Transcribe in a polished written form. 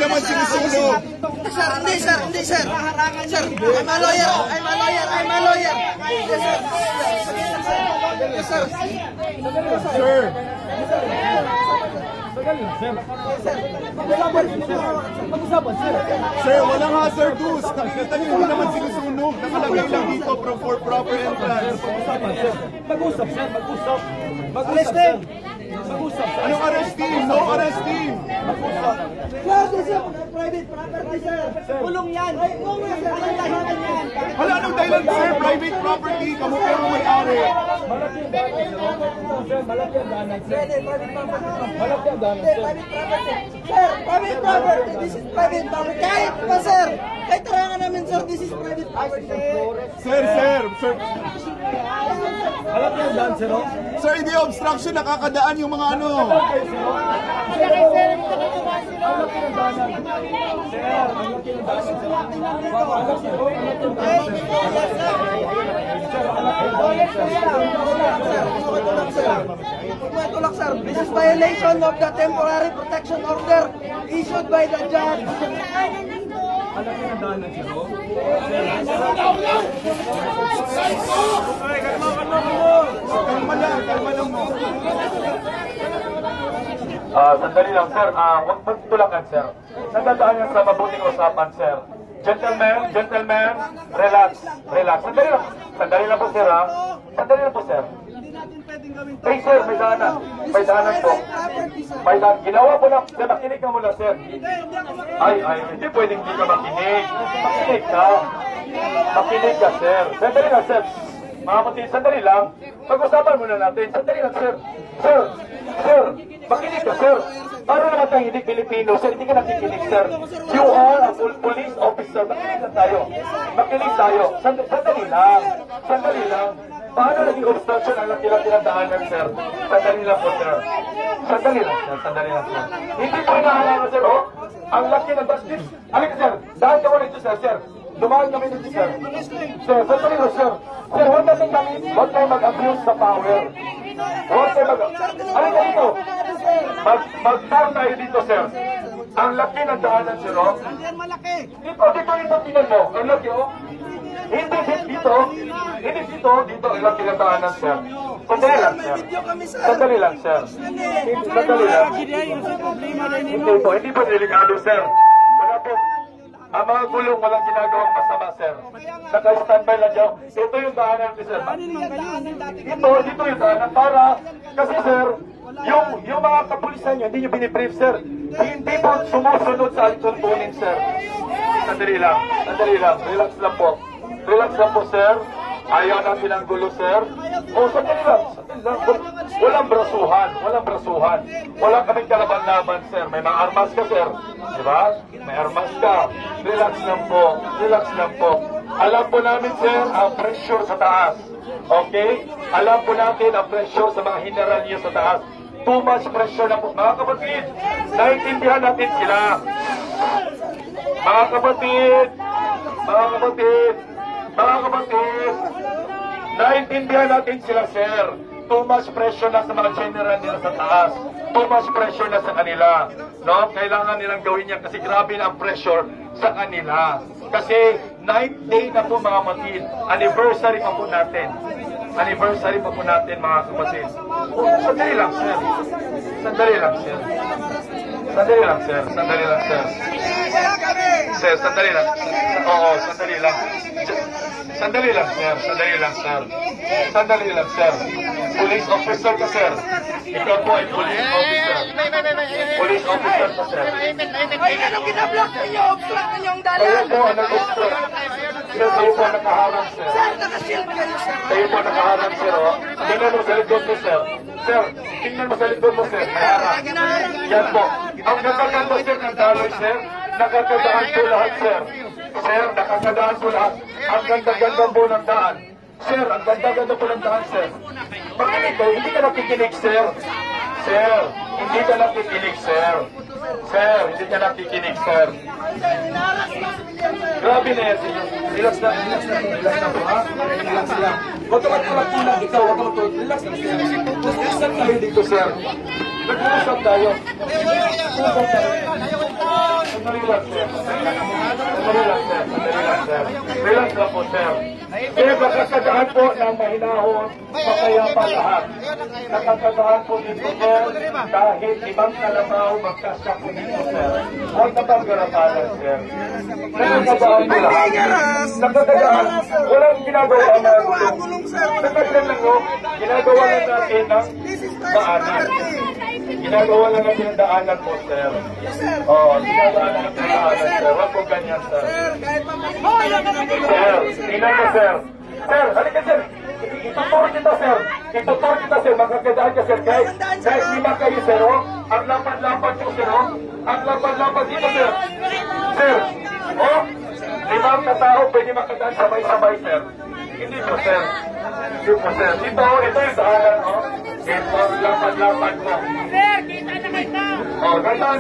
naman sinusunog. Sir, hindi sir. Sir, I'm a lawyer. Yes, sir. Yes, sir. Sir. Sir, walang hazardous. Nakita niyo, hindi naman sinusunog. Nakalagay lang dito for proper entrance. Mag-usap, sir. Mag-usap. Anong arrest team? No arrest team. Sir, this is private property, sir. Kulong yan. Wala anong dahilan, sir? Private property. Kamu pero may-ari. Malaki ang danan, sir. Sir, private property. This is private property. Kahit pa, sir. Kahit tarangan namin, sir. This is private property. Sir. Malaki ang danan, sir. Sir, hindi obstruction. Nakakadaan yung mga ano. Tulak, sir. This is violation of the temporary protection order issued by the judge. Kalma lang mo. Sandali lang, sir. Huwag magtulakan, sir. Nadadaan yan sa mabuting usapan, sir. Gentlemen, relax. Sandali lang po, sir, ha? Sandali lang po, sir. Hey, sir, may daanan. May daanan po. May daanan. Ginawa po na, sir, makinig ka muna, sir. Ay, hindi pwedeng hindi ka makinig. Makinig ka, sir. Sandali lang, sir. Mga kapatid, sandali lang. Pag-usapan muna natin. Sandali lang, sir. Sir, makinig ka, sir. Para naman tayo hindi Pilipino, sir, hindi ka nakikinig, sir. You are a police officer. Makinig tayo. Sandali lang. Paano naging obstruction ang laki-laki ng daanan, sir? Sandali lang po, sir. Sandali lang, sir. Hindi po inahalangan, sir, oh. Ang laki ng basket. Halika, sir. Dahil ka mo nito, sir. Dumaan kami nito, sir. Sir, sandali lang, sir. Sir, huwag tayo mag-abuse sa power. Halika dito. Mag-down tayo dito, sir. Ang laki ng daanan, sir, oh. Dito, tingnan mo. Ang laki, oh. Hindi dito, ang laki ng daanan, sir. Sandali lang, sir. Hindi po delikado, sir. Wala po. Ang mga gulong walang ginagawang masama, sir. Naka-standby lang dyan. Ito yung daanan, sir. Dito yung daanan para, kasi, sir, yung mga kapulisan nyo, hindi nyo binibrief, sir. Hindi po sumusunod sa alituntunin, sir. Sandali lang. Relax lang po, sir. Ayaw natin ang gulo, sir. Sandali lang. Walang brasuhan. Wala kaming kalaban-laban, sir. May mga armas ka, sir. Diba? May armas ka. Relax lang po. Alam po namin, sir, ang pressure sa taas. Okay? Alam po natin ang pressure sa mga general niyo sa taas. Too much pressure na po. Mga kapatid, naiintindihan natin sila. Mga kapatid, naiintindihan natin sila, sir. Too much pressure na sa mga general nila sa taas. Too much pressure na sa kanila. No? Kailangan nilang gawin yan kasi grabe na ang pressure sa kanila. Kasi 9th day na po, mga kapatid. Anniversary pa po natin, mga kapatid. Sandali lang, sir. Sir, sandali lang. Oo, sandali lang. Sandali lang, sir. Police officer ka, sir. Ikaw po ay police officer. Police officer ka, sir. Ay, anong kinablock ninyo? Obstruct ninyo ang dalan. Kayo po ang nag-obstruct. Kayo po nakaharang, sir. Sir, nakashield kayo, sir. Kayo po nakaharang, sir, oh. Tingnan mo sa likod mo, sir. Sir, tingnan mo sa likod mo, sir. Yan po. Ang ganda-ganda, sir, ng daloy, sir. Nakakadaan po lahat, sir. Sir, nakakadaan po lahat. Ang ganda-ganda po ng daan. Sir, ang ganda-ganda po ng daan, sir. Makinig kayo, hindi ka nakikinig, sir. Sir, hindi ka nakikinig, sir. Sir, hindi ka nakikinig, sir. Grabe na yan, sir. Relax na po, ha? Relax lang. Huwag ka magpulak-tulak ikaw, huwag ka magpulak. Relax lang, sir. Relax lang tayo dito, sir. Nag-uusap tayo. Sandali Sandali lang, sir. Sandali lang, sir. Sandali lang, sir. Relax lang po, sir. Sir, nakakadaan po ng mahinahon, makayapan lahat. Nakakadaan po dito, sir, dahil ibang kalabaw magkasya po dito, sir. Huwag na bang garapalan, sir. Nakakadaan po lahat. Nakakadaan. Walang ginagawa ang mga gulong. Nakakadaan lang, no? Ginagawa lang natin ng daanan. Ginagawa lang natin ng daanan po, sir. Oo, ginagawa lang natin ng daanan, sir. Huwag po ganyan, sir. Sir, tingnan mo, sir. Sir, halika, sir. Ituturo kita, sir. Ituturo kita, sir. Magkakadaan ka, sir. Kahit lima kayo, sir, oh. Ang lapad-lapad po, sir, oh. Ang lapad-lapad dito, sir. Sir, oh. Limang katao pwede makadaan sabay-sabay, sir. Hindi po, sir. Hindi po, sir. Ito yung daanan, oh. Ito, lapad-lapad mo. Sir, kita na kita! Oh, gandaan,